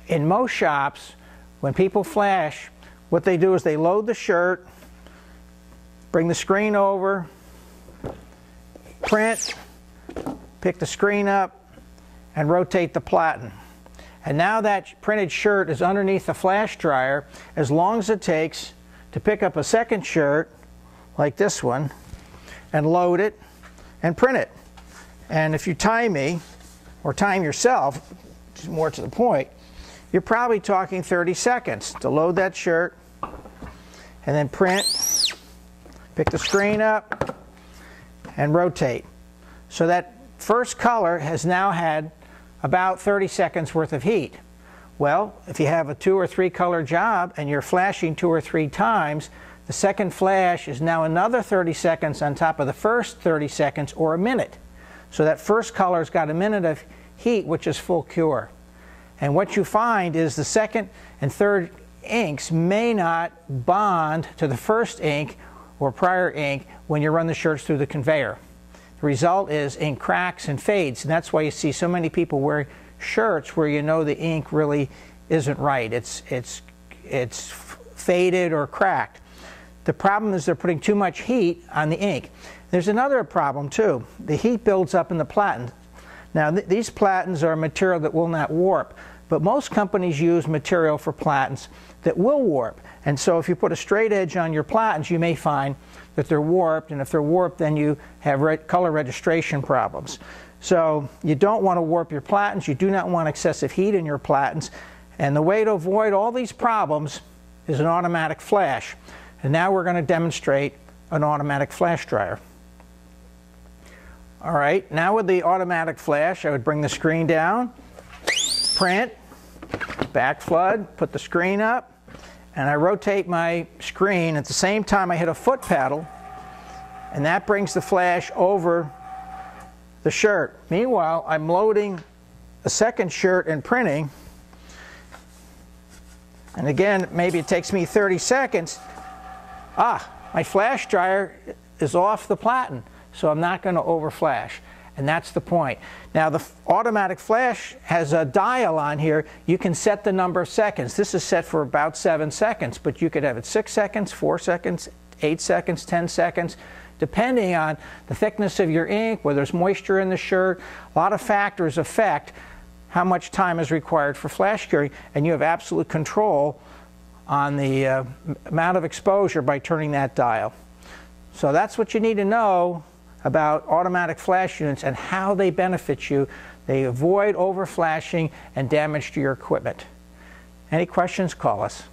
In most shops, when people flash, what they do is they load the shirt, bring the screen over, print, pick the screen up, and rotate the platen. And now that printed shirt is underneath the flash dryer as long as it takes to pick up a second shirt, like this one, and load it and print it. And if you time me, or time yourself, which is more to the point, you're probably talking 30 seconds to load that shirt, and then print, pick the screen up, and rotate. So that first color has now had about 30 seconds worth of heat. Well, if you have a 2 or 3 color job and you're flashing 2 or 3 times, the second flash is now another 30 seconds on top of the first 30 seconds, or a minute. So that first color's got a minute of heat, which is full cure. And what you find is the second and third inks may not bond to the first ink or prior ink when you run the shirts through the conveyor. The result is ink cracks and fades, and that's why you see so many people wearing shirts where you know the ink really isn't right. It's faded or cracked. The problem is they're putting too much heat on the ink. There's another problem too. The heat builds up in the platen. Now these platens are a material that will not warp, but most companies use material for platens that will warp. And so if you put a straight edge on your platens, you may find that they're warped, and if they're warped, then you have color registration problems. So you don't want to warp your platens. You do not want excessive heat in your platens. And the way to avoid all these problems is an automatic flash. And now we're going to demonstrate an automatic flash dryer. All right, now with the automatic flash, I would bring the screen down, print, back flood, put the screen up, and I rotate my screen. At the same time I hit a foot pedal, and that brings the flash over the shirt. Meanwhile, I'm loading a second shirt and printing, and again, maybe it takes me 30 seconds. My flash dryer is off the platen, so I'm not going to overflash. And that's the point. Now the automatic flash has a dial on here. You can set the number of seconds. This is set for about 7 seconds, but you could have it 6 seconds, 4 seconds, 8 seconds, 10 seconds, depending on the thickness of your ink, whether there's moisture in the shirt. A lot of factors affect how much time is required for flash curing, and you have absolute control on the amount of exposure by turning that dial. So that's what you need to know about automatic flash units and how they benefit you. They avoid overflashing and damage to your equipment. Any questions, call us.